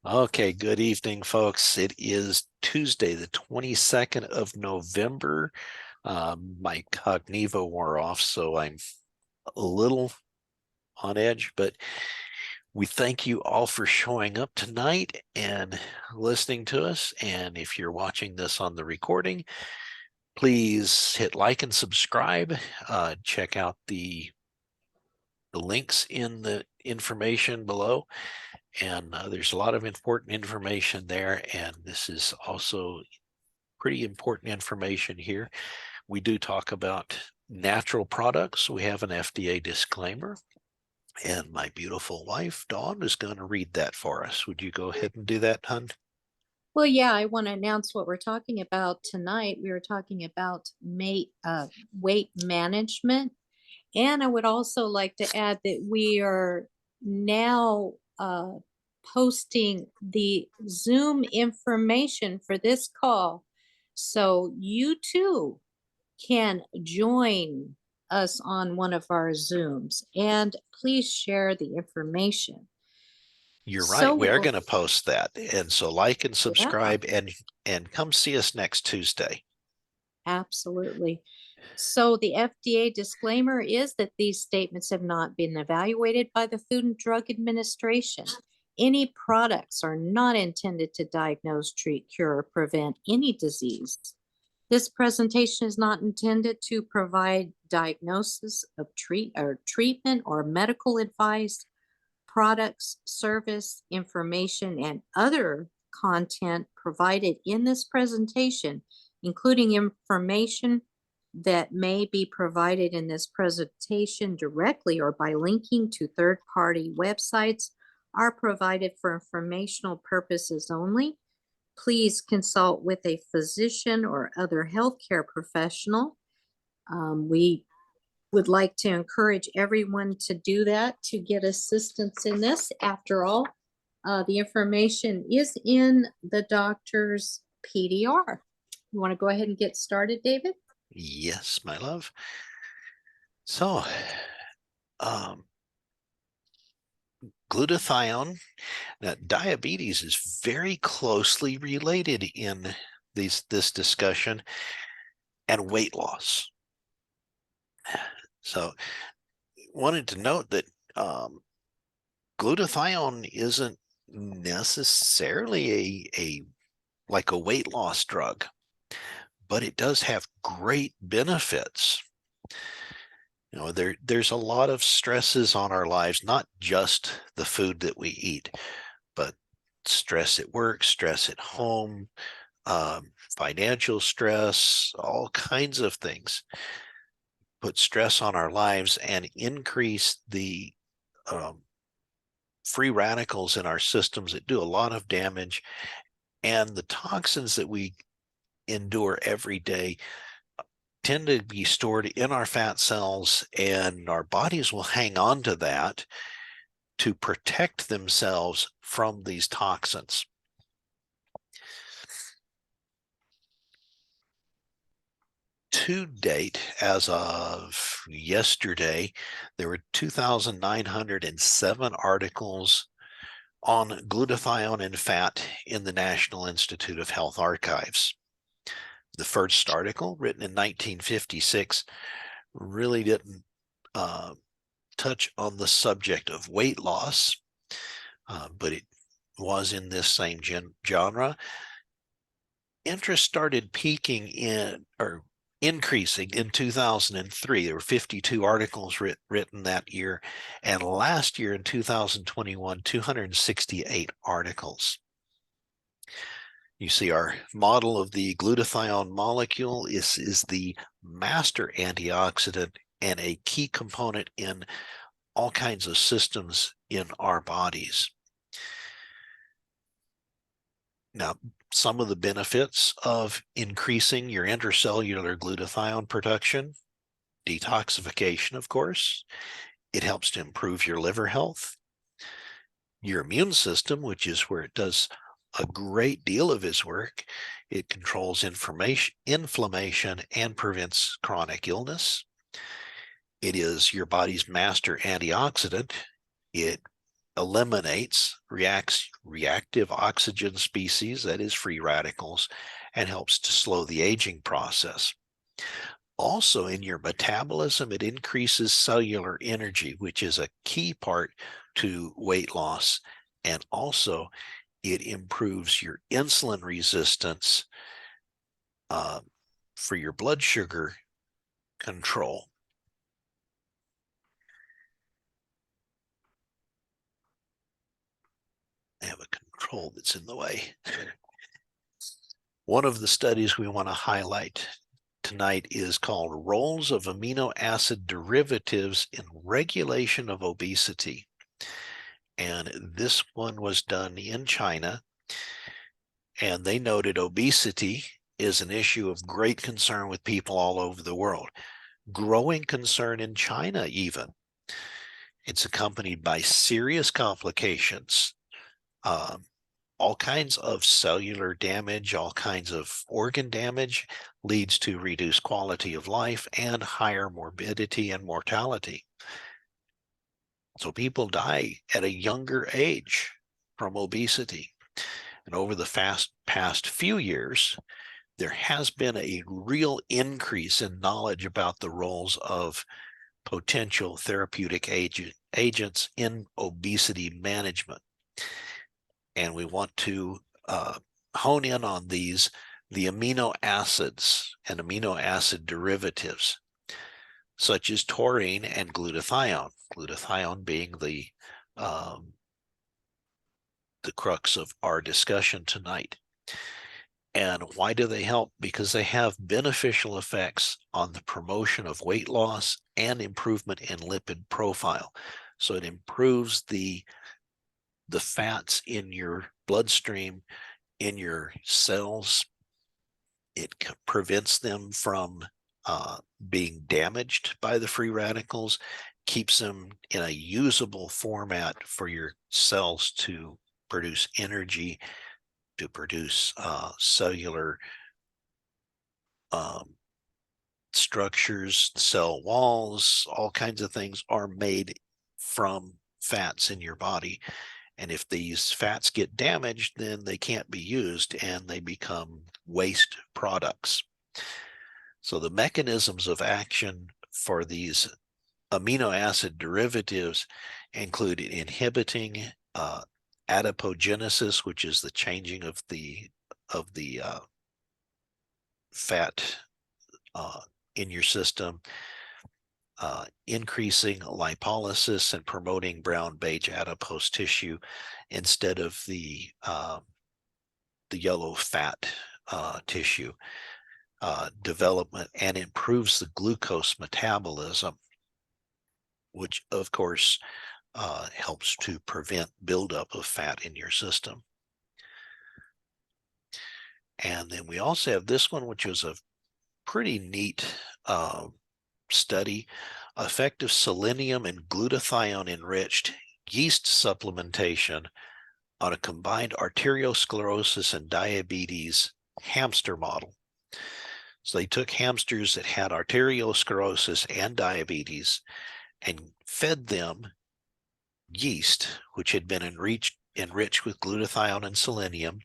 Okay, good evening, folks. It is Tuesday, the 22nd of November. My Cognivo wore off, so I'm a little on edge, but we thank you all for showing up tonight and listening to us. And if you're watching this on the recording, please hit like and subscribe. Check out the links in the information below. And there's a lot of important information there. And this is also pretty important information here. We do talk about natural products. We have an FDA disclaimer. And my beautiful wife, Dawn, is going to read that for us. Would you go ahead and do that, hon? Well, yeah, I want to announce what we're talking about tonight. We were talking about weight management. And I would also like to add that we are now posting the Zoom information for this call. So you too can join us on one of our Zooms and please share the information. You're right. We are So, going to post that. And so like and yeah. subscribe and come see us next Tuesday. Absolutely. So the FDA disclaimer is that these statements have not been evaluated by the Food and Drug Administration. Any products are not intended to diagnose, treat, cure, or prevent any disease. This presentation is not intended to provide diagnosis of treatment or medical advice. Products, service, information, and other content provided in this presentation, including information that may be provided in this presentation directly or by linking to third-party websites, are provided for informational purposes only. Please consult with a physician or other healthcare professional. We would like to encourage everyone to do that to get assistance in this. After all, the information is in the doctor's PDR. You want to go ahead and get started, David? Yes, my love. So, um, glutathione. Now, diabetes is very closely related in this discussion and weight loss. So, wanted to note that glutathione isn't necessarily a like a weight loss drug, but it does have great benefits. There's a lot of stresses on our lives, not just the food that we eat, but stress at work, stress at home, financial stress, all kinds of things put stress on our lives and increase the um, free radicals in our systems that do a lot of damage. And the toxins that we endure every day tend to be stored in our fat cells, and our bodies will hang on to that to protect themselves from these toxins. To date, as of yesterday, there were 2,907 articles on glutathione and fat in the National Institute of Health archives. The first article, written in 1956, really didn't touch on the subject of weight loss, but it was in this same genre. Interest started peaking in, or increasing in 2003. There were 52 articles written that year, and last year in 2021, 268 articles. You see our model of the glutathione molecule is the master antioxidant and a key component in all kinds of systems in our bodies. Now, some of the benefits of increasing your intracellular glutathione production: detoxification, of course. It helps to improve your liver health, your immune system, which is where it does a great deal of its work. It controls inflammation and prevents chronic illness. It is your body's master antioxidant. It eliminates reactive oxygen species, that is free radicals, and helps to slow the aging process. Also, in your metabolism, it increases cellular energy, which is a key part to weight loss. And also, it improves your insulin resistance for your blood sugar control. I have a control that's in the way. One of the studies we want to highlight tonight is called Roles of Amino Acid Derivatives in Regulation of Obesity. And this one was done in China. And they noted obesity is an issue of great concern with people all over the world. Growing concern in China even. It's accompanied by serious complications, all kinds of cellular damage, all kinds of organ damage, leads to reduced quality of life and higher morbidity and mortality. So people die at a younger age from obesity. And over the past few years, there has been a real increase in knowledge about the roles of potential therapeutic agents in obesity management. And we want to hone in on these, the amino acids and amino acid derivatives, such as taurine and glutathione. Glutathione being the crux of our discussion tonight. And why do they help? Because they have beneficial effects on the promotion of weight loss and improvement in lipid profile. So it improves the fats in your bloodstream, in your cells. It prevents them from being damaged by the free radicals, keeps them in a usable format for your cells to produce energy, to produce cellular structures, cell walls, all kinds of things are made from fats in your body. And if these fats get damaged, then they can't be used and they become waste products. So the mechanisms of action for these amino acid derivatives include inhibiting adipogenesis, which is the changing of the fat in your system, increasing lipolysis and promoting brown beige adipose tissue instead of the yellow fat tissue development, and improves the glucose metabolism, which of course helps to prevent buildup of fat in your system. And then we also have this one, which was a pretty neat study, effective selenium and glutathione enriched yeast supplementation on a combined arteriosclerosis and diabetes hamster model. So they took hamsters that had arteriosclerosis and diabetes and fed them yeast, which had been enriched with glutathione and selenium.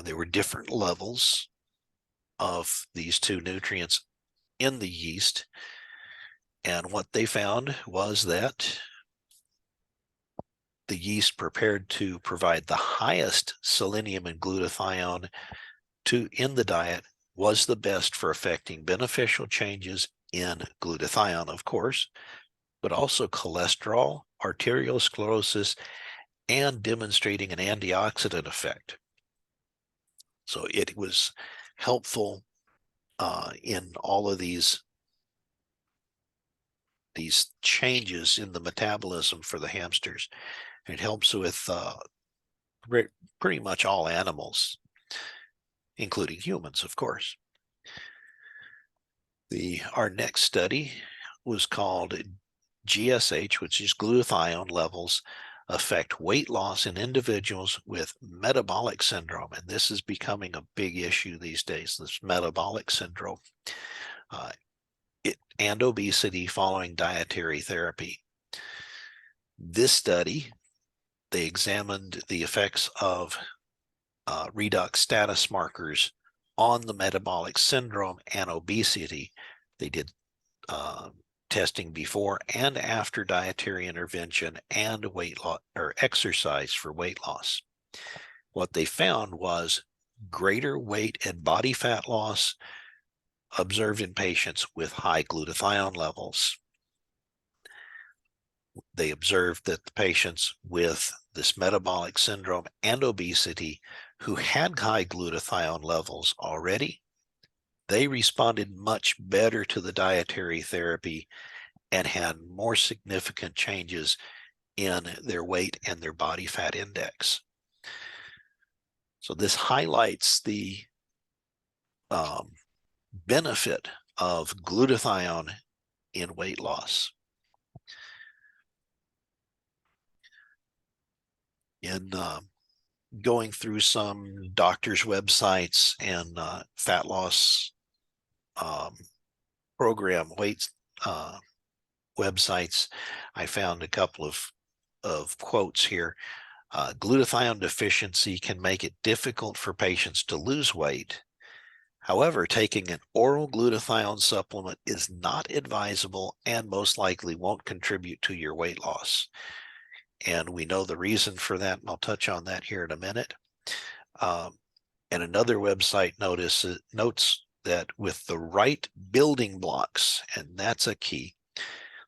There were different levels of these two nutrients in the yeast. And what they found was that the yeast prepared to provide the highest selenium and glutathione in the diet was the best for affecting beneficial changes in glutathione, of course, but also cholesterol, arteriosclerosis, and demonstrating an antioxidant effect. So it was helpful in all of these changes in the metabolism for the hamsters. It helps with pretty much all animals, including humans, of course. Our next study was called GSH, which is glutathione levels affect weight loss in individuals with metabolic syndrome. And this is becoming a big issue these days, this metabolic syndrome and obesity following dietary therapy. This study They examined the effects of redox status markers on the metabolic syndrome and obesity. They did testing before and after dietary intervention and weight loss or exercise for weight loss. What they found was greater weight and body fat loss observed in patients with high glutathione levels. They observed that the patients with this metabolic syndrome and obesity who had high glutathione levels already, they responded much better to the dietary therapy and had more significant changes in their weight and their body fat index. So this highlights the benefit of glutathione in weight loss. In going through some doctors' websites and fat loss program weight websites, I found a couple of quotes here. Glutathione deficiency can make it difficult for patients to lose weight. However, taking an oral glutathione supplement is not advisable and most likely won't contribute to your weight loss. And we know the reason for that, and I'll touch on that here in a minute. And another website notes that with the right building blocks, and that's a key,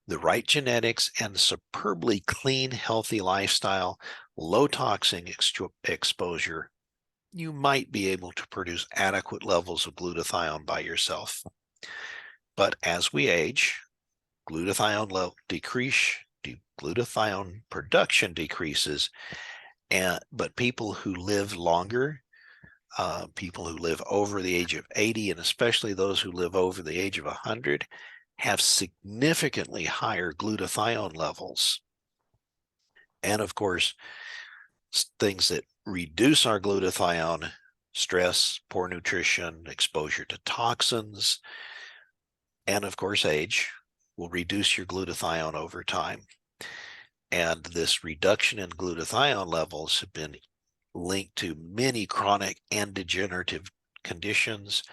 the right genetics and superbly clean, healthy lifestyle, low toxin exposure, you might be able to produce adequate levels of glutathione by yourself. But as we age, glutathione production decreases, but people who live longer, people who live over the age of 80, and especially those who live over the age of 100, have significantly higher glutathione levels. And of course, things that reduce our glutathione, stress, poor nutrition, exposure to toxins, and of course, age will reduce your glutathione over time. And this reduction in glutathione levels have been linked to many chronic and degenerative conditions.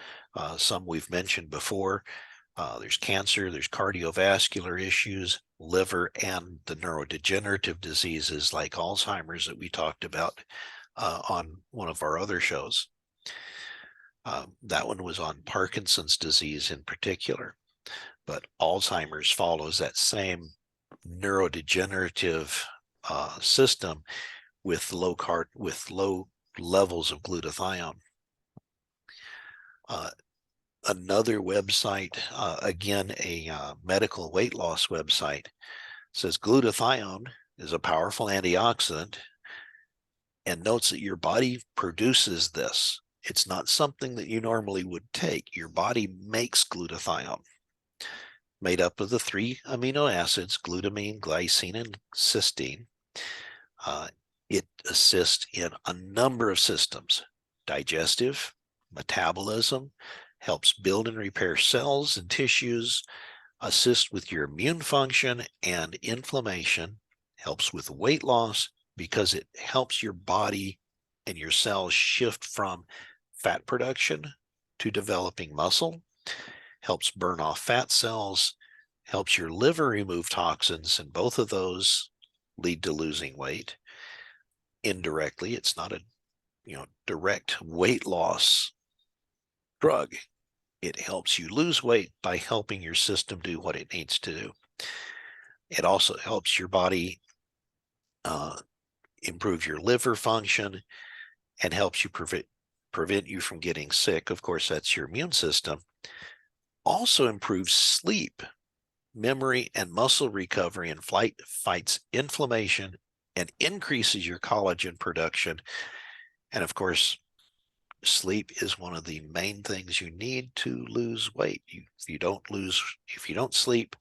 Some we've mentioned before. There's cancer, there's cardiovascular issues, liver, and the neurodegenerative diseases like Alzheimer's that we talked about on one of our other shows. That one was on Parkinson's disease in particular, but Alzheimer's follows that same neurodegenerative system with low levels of glutathione. Another website, again, a medical weight loss website, says glutathione is a powerful antioxidant and notes that your body produces this. It's not something that you normally would take. Your body makes glutathione, made up of the 3 amino acids, glutamine, glycine, and cysteine. It assists in a number of systems: digestive, metabolism, helps build and repair cells and tissues, assists with your immune function and inflammation, helps with weight loss because it helps your body and your cells shift from fat production to developing muscle, helps burn off fat cells, helps your liver remove toxins, and both of those lead to losing weight. Indirectly, it's not a direct weight loss drug. It helps you lose weight by helping your system do what it needs to do. It also helps your body improve your liver function and helps you prevent you from getting sick. Of course, that's your immune system. Also improves sleep, memory, and muscle recovery, and fights inflammation and increases your collagen production. And of course, sleep is one of the main things you need to lose weight. If you don't sleep,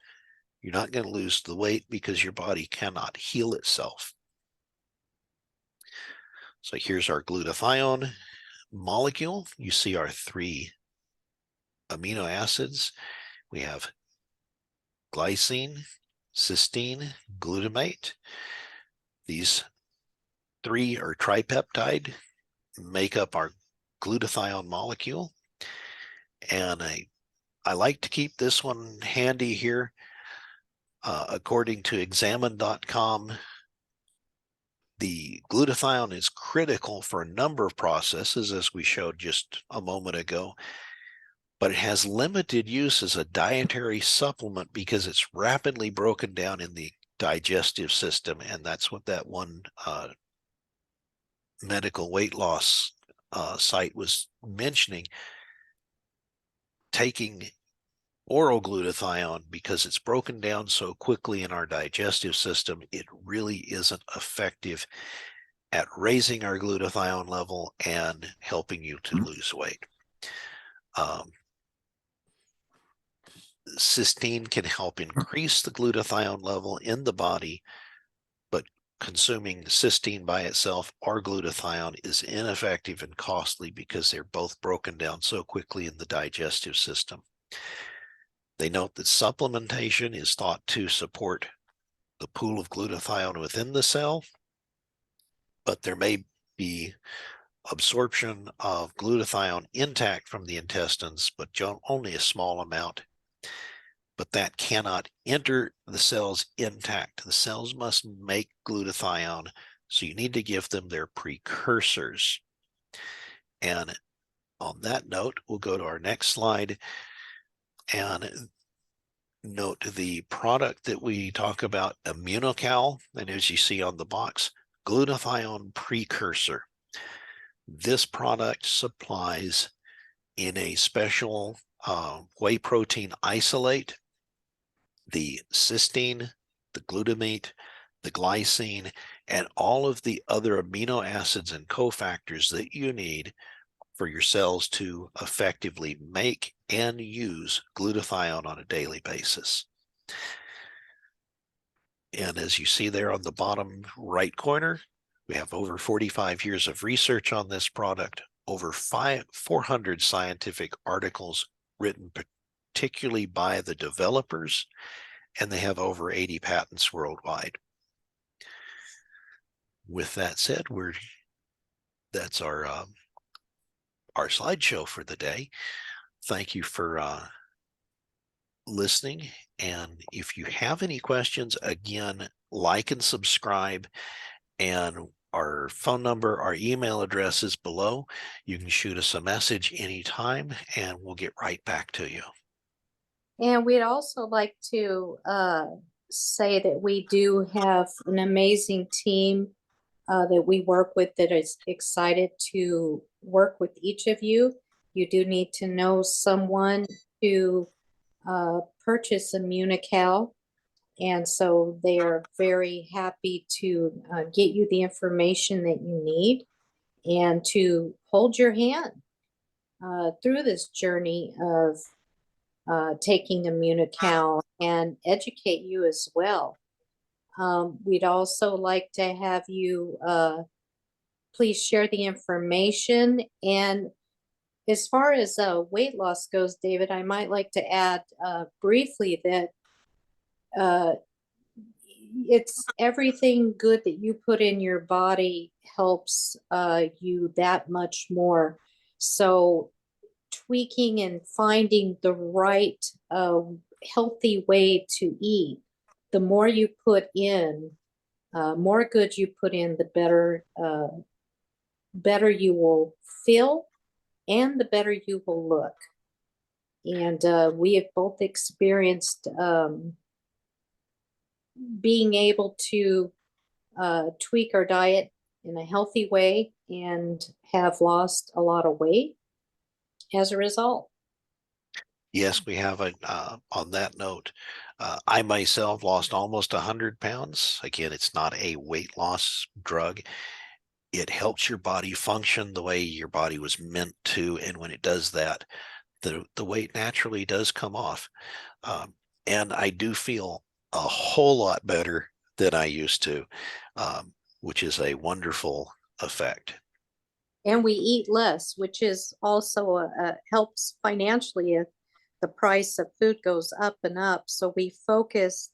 you're not going to lose the weight because your body cannot heal itself. So here's our glutathione molecule. You see our 3 amino acids. We have glycine, cysteine, glutamate. These 3 or tripeptide make up our glutathione molecule. And I like to keep this one handy here. According to examine.com, the glutathione is critical for a number of processes, as we showed just a moment ago, but it has limited use as a dietary supplement because it's rapidly broken down in the digestive system, and that's what that one medical weight loss site was mentioning. Taking oral glutathione, because it's broken down so quickly in our digestive system, it really isn't effective at raising our glutathione level and helping you to lose weight. Cysteine can help increase the glutathione level in the body, but consuming cysteine by itself or glutathione is ineffective and costly because they're both broken down so quickly in the digestive system. They note that supplementation is thought to support the pool of glutathione within the cell, but there may be absorption of glutathione intact from the intestines, but only a small amount. But that cannot enter the cells intact. The cells must make glutathione, so you need to give them their precursors. And on that note, we'll go to our next slide and note the product that we talk about, Immunocal, and as you see on the box, glutathione precursor. This product supplies in a special whey protein isolate the cysteine, the glutamate, the glycine, and all of the other amino acids and cofactors that you need for your cells to effectively make and use glutathione on a daily basis. And as you see there on the bottom right corner, we have over 45 years of research on this product, over 400 scientific articles written particularly by the developers, and they have over 80 patents worldwide. With that said, that's our slideshow for the day. Thank you for listening. And if you have any questions, again, like and subscribe. And our phone number, our email address is below. You can shoot us a message anytime, and we'll get right back to you. And we'd also like to say that we do have an amazing team that we work with that is excited to work with each of you. You do need to know someone to purchase Immunical. And so they are very happy to get you the information that you need and to hold your hand through this journey of taking Immunical and educate you as well. We'd also like to have you please share the information. And as far as weight loss goes, David, I might like to add briefly that it's everything good that you put in your body helps you that much more. So tweaking and finding the right healthy way to eat, the more you put in, more good you put in, the better you will feel and the better you will look. And we have both experienced being able to tweak our diet in a healthy way and have lost a lot of weight as a result. Yes, we have on that note, I myself lost almost 100 pounds. Again, it's not a weight loss drug. It helps your body function the way your body was meant to. And when it does that, the weight naturally does come off. And I do feel a whole lot better than I used to, which is a wonderful effect. And we eat less, which is also helps financially if the price of food goes up and up. So we focus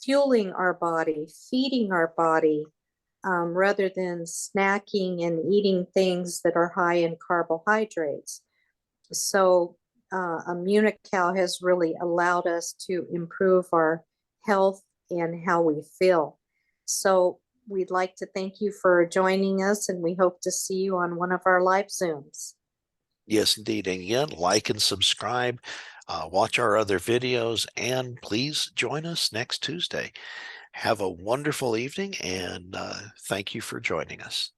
fueling our body, feeding our body rather than snacking and eating things that are high in carbohydrates. So Immunical has really allowed us to improve our health and how we feel. So we'd like to thank you for joining us, and we hope to see you on one of our live Zooms. Yes, indeed. And again, like and subscribe, watch our other videos, and please join us next Tuesday. Have a wonderful evening, and thank you for joining us.